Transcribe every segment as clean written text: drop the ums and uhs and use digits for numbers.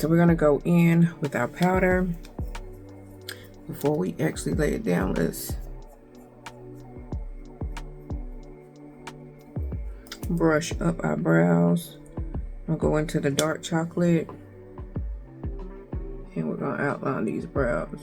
so we're gonna go in with our powder. Before we actually lay it down, let's brush up our brows. I'll go into the dark chocolate and we're gonna outline these brows.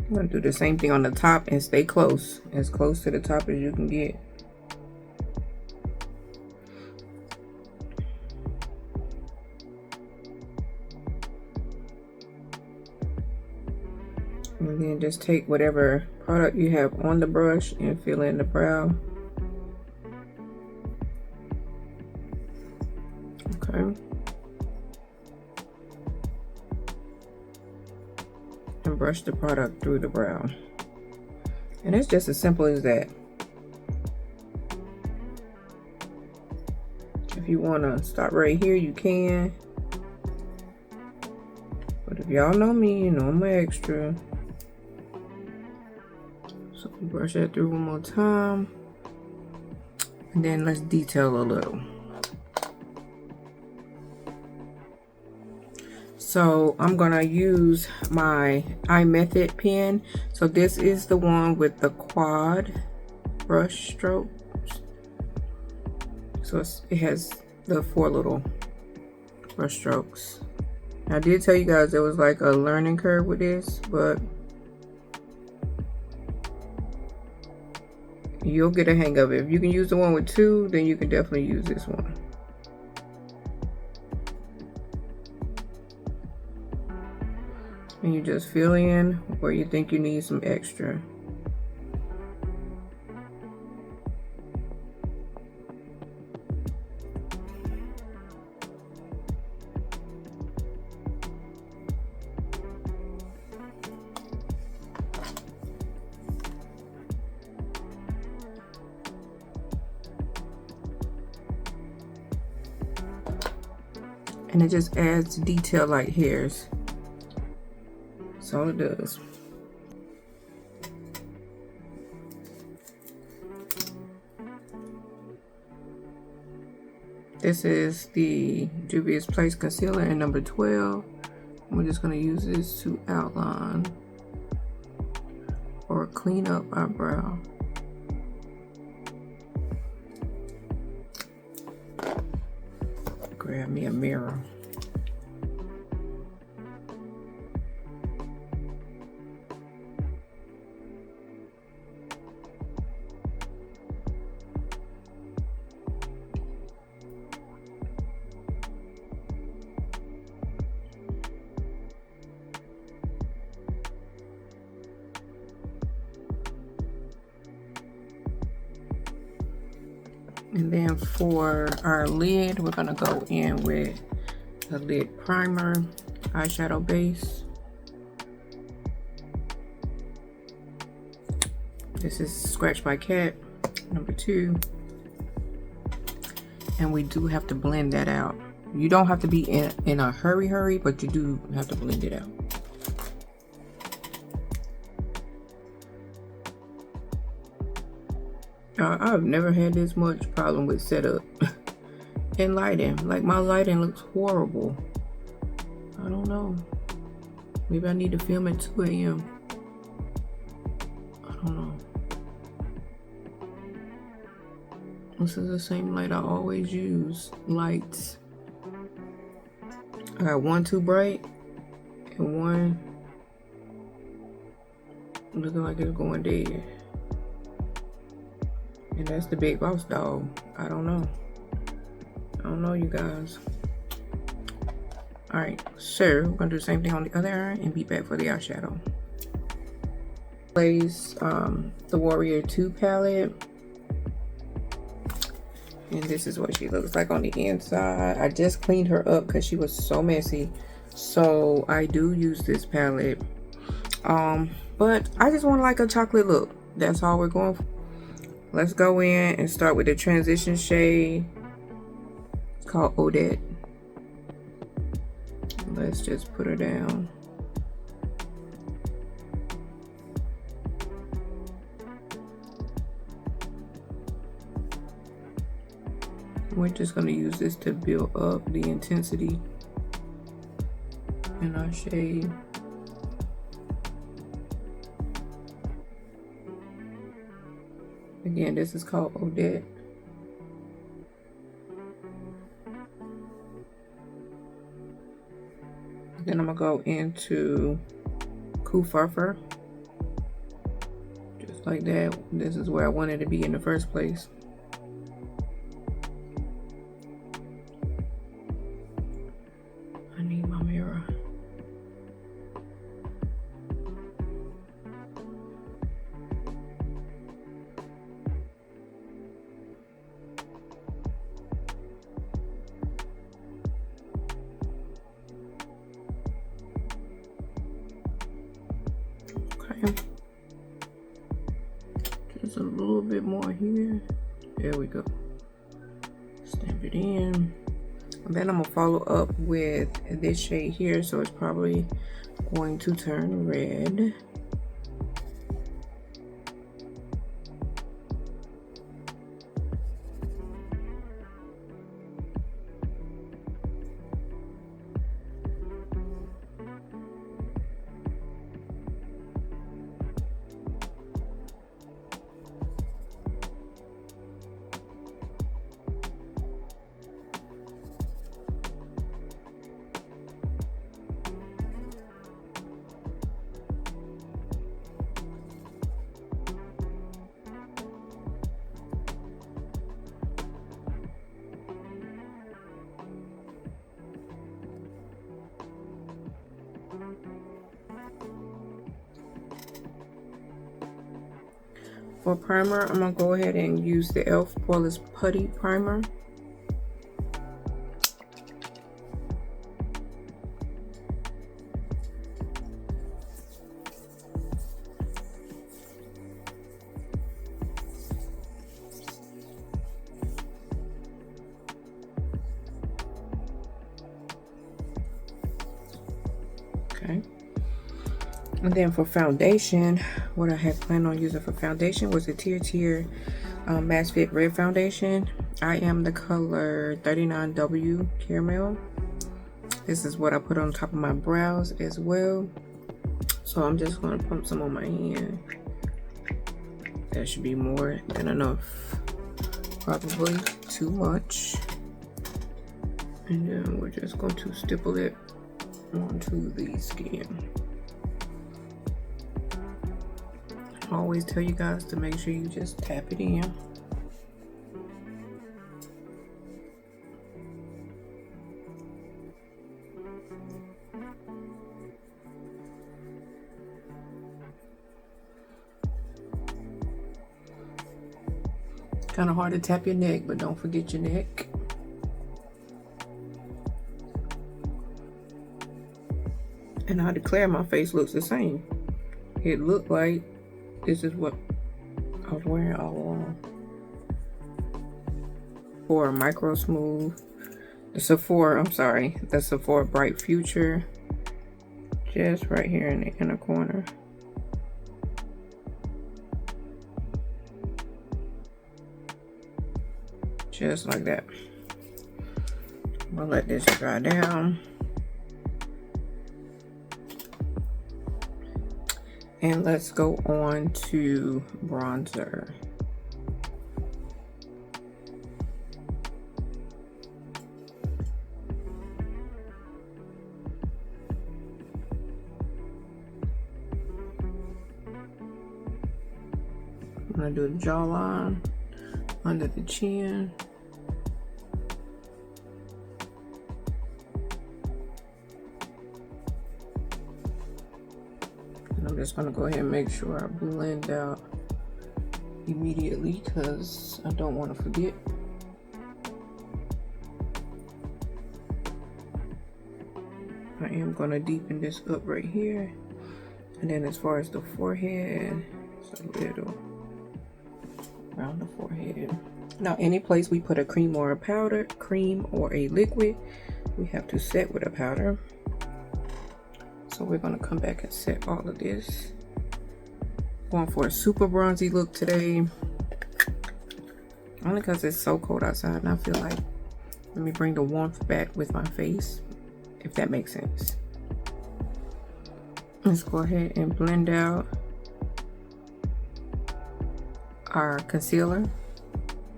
I'm gonna do the same thing on the top and stay close to the top as you can get. And then just take whatever product you have on the brush and fill in the brow. Okay. And brush the product through the brow. And it's just as simple as that. If you want to stop right here, you can. But if y'all know me, you know I'm extra. So brush that through one more time. And then let's detail a little. So I'm gonna use my iMethod pen. So this is the one with the quad brush strokes. So it has the 4 little brush strokes. I did tell you guys there was like a learning curve with this, but you'll get a hang of it. If you can use the one with 2, then you can definitely use this one. And you just fill in where you think you need some extra. And it just adds detail like hairs. That's all it does. This is the Juvia's Place Concealer in number 12. We're just going to use this to outline or clean up our brow. Grab me a mirror. And then for our lid, we're gonna go in with a lid primer, eyeshadow base. This is Scratch My Cat, number 2. And we do have to blend that out. You don't have to be in a hurry, but you do have to blend it out. I've never had this much problem with setup and lighting. Like, my lighting looks horrible. I don't know. Maybe I need to film at 2 a.m. I don't know. This is the same light I always use. Lights. I got one too bright and one looking like it's going dead. And that's the Big Boss Dog. I don't know. I don't know, you guys. Alright, so we're gonna do the same thing on the other eye and be back for the eyeshadow. Place the Warrior 2 palette. And this is what she looks like on the inside. I just cleaned her up because she was so messy. So I do use this palette. But I just want like a chocolate look. That's all we're going for. Let's go in and start with the transition shade called Odette. Let's just put her down. We're just going to use this to build up the intensity in our shade. Again, this is called Odette. Then I'm going to go into Kufurfer. Just like that. This is where I wanted to be in the first place. I need my mirror. Just a little bit more here. There we go. Stamp it in. And then I'm gonna follow up with this shade here, so it's probably going to turn red. For primer, I'm gonna go ahead and use the e.l.f. Poreless Putty Primer. Okay. And then for foundation, what I had planned on using for foundation was a Tier Matte Fit Red Foundation. I am the color 39W Caramel. This is what I put on top of my brows as well. So I'm just going to pump some on my hand. That should be more than enough. Probably too much. And then we're just going to stipple it onto the skin. I always tell you guys to make sure you just tap it in. Kind of hard to tap your neck, but don't forget your neck. And I declare my face looks the same. It looked like this is what I was wearing all along. For Micro Smooth, the Sephora Bright Future, just right here in the inner corner. Just like that. I'm gonna let this dry down. And let's go on to bronzer. I'm gonna do the jawline, under the chin. I'm just gonna go ahead and make sure I blend out immediately because I don't want to forget. I am gonna deepen this up right here. And then as far as the forehead, it's a little around the forehead. Now, any place we put a cream or a powder, cream or a liquid, we have to set with a powder. So we're gonna come back and set all of this. Going for a super bronzy look today. Only because it's so cold outside and I feel like, let me bring the warmth back with my face, if that makes sense. Let's go ahead and blend out our concealer.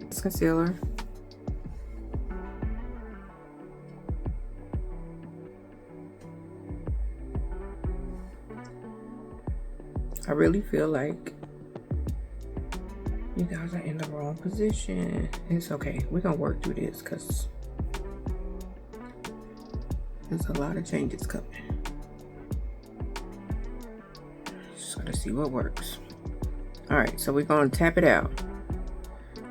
This concealer. I really feel like you guys are in the wrong position. It's okay. We're gonna work through this because there's a lot of changes coming. Just gotta see what works. All right, so we're gonna tap it out.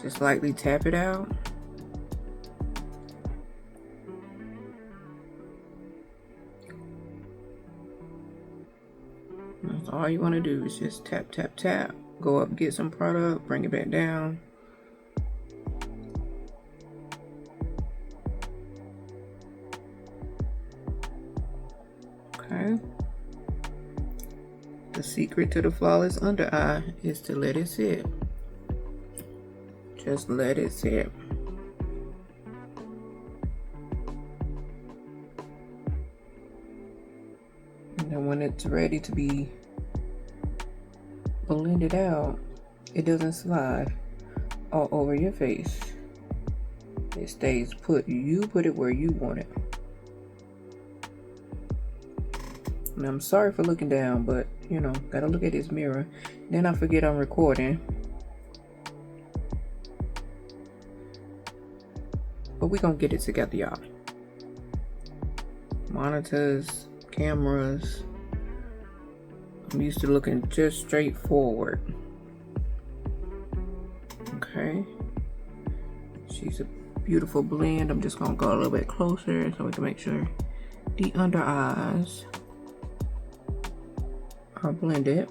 Just lightly tap it out. That's all you want to do is just tap, tap, tap. Go up, get some product, bring it back down. Okay. The secret to the flawless under eye is to let it sit. Just let it sit. And then when it's ready to be blended out, it doesn't slide all over your face. It stays put. You put it where you want it. And I'm sorry for looking down, but you know, gotta look at this mirror. Then I forget I'm recording. But we're gonna get it together, y'all. Monitors, cameras. I'm used to looking just straight forward. Okay. She's a beautiful blend. I'm just gonna go a little bit closer so we can make sure the under eyes are blended.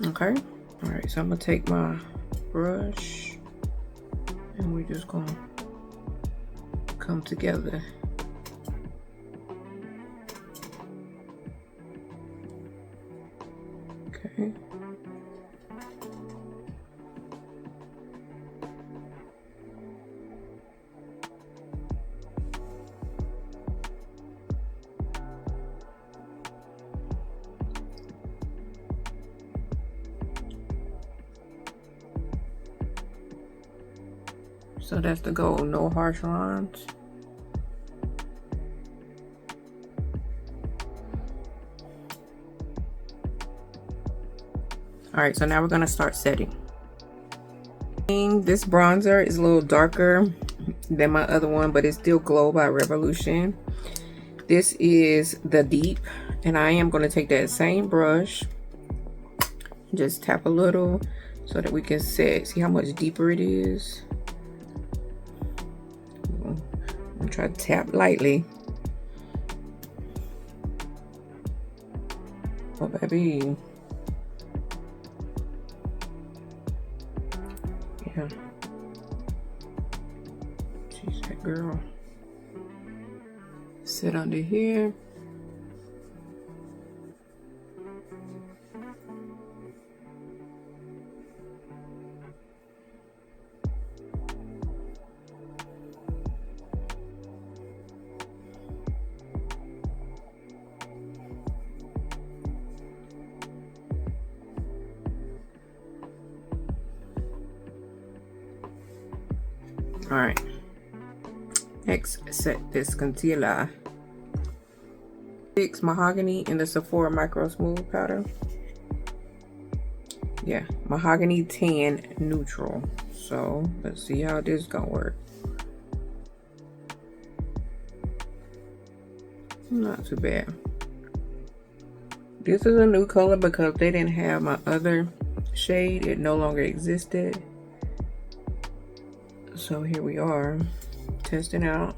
Okay. All right, so I'm gonna take my brush and we're just gonna come together. Okay. So that's the goal, no harsh lines. All right, so now we're gonna start setting. This bronzer is a little darker than my other one, but it's still Glow by Revolution. This is the Deep, and I am gonna take that same brush, just tap a little so that we can set. See how much deeper it is? I'm try to tap lightly. Oh, baby. Yeah. She's that girl. Sit under here. All right, next set this concealer. Fix Mahogany in the Sephora Micro Smooth Powder. Yeah, Mahogany Tan Neutral. So let's see how this gonna work. Not too bad. This is a new color because they didn't have my other shade. It no longer existed. So here we are, testing out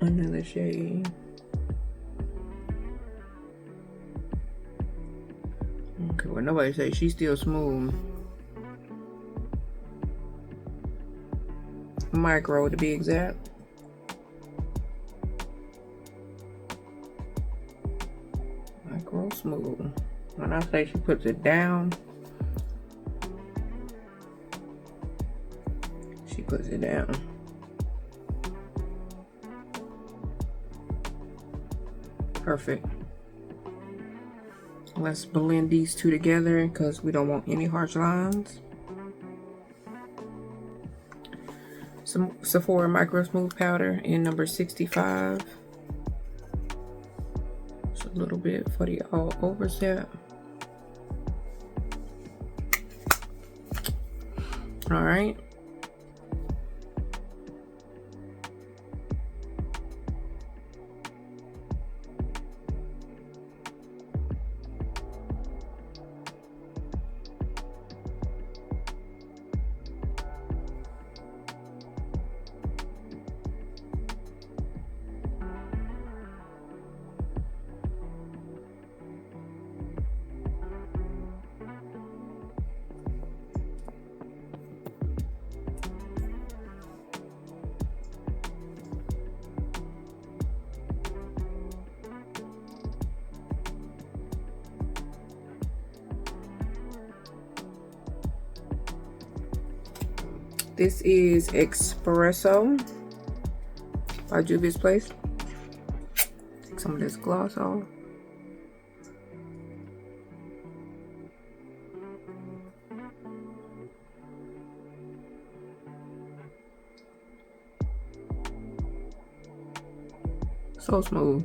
another shade. Okay, Well, nobody say she's still smooth. Micro to be exact. Micro smooth. When I say she puts it down, she puts it down. Perfect. Let's blend these two together because we don't want any harsh lines. Some Sephora Micro Smooth Powder in number 65. Just a little bit for the all over set. All right. This is Espresso by Juvia's Place. Take some of this gloss off. So smooth.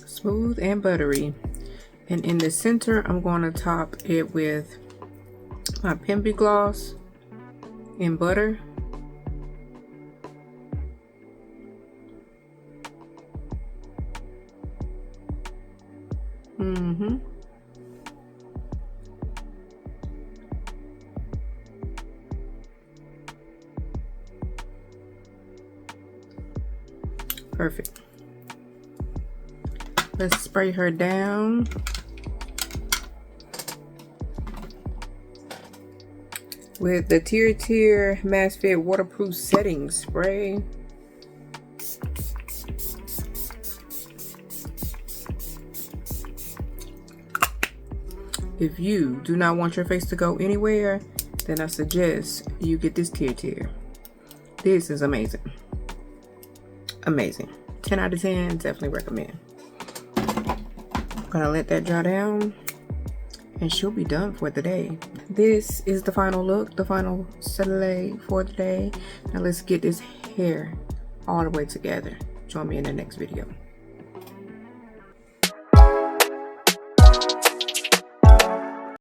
Smooth and buttery. And in the center, I'm going to top it with my Pimpy Gloss in Butter. Perfect. Let's spray her down. With the Tier Mass Fit Waterproof Setting Spray. If you do not want your face to go anywhere, then I suggest you get this Tier. This is amazing. Amazing. 10 out of 10, definitely recommend. I'm gonna let that dry down and she'll be done for the day. This is the final look, the final Saturday for the day. Now let's get this hair all the way together. Join me in the next video.